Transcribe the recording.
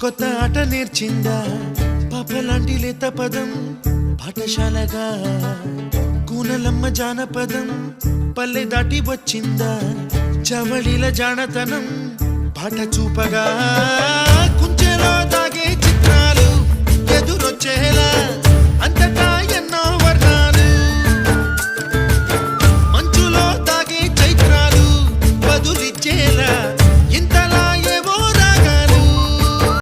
కొత్త ఆట నేర్చిందా పాపలాంటి లేత పదం పాఠశాలగా కూనలమ్మ జానపదం పల్లె దాటి వచ్చిందా చవళిల జానతనం పాట చూపగా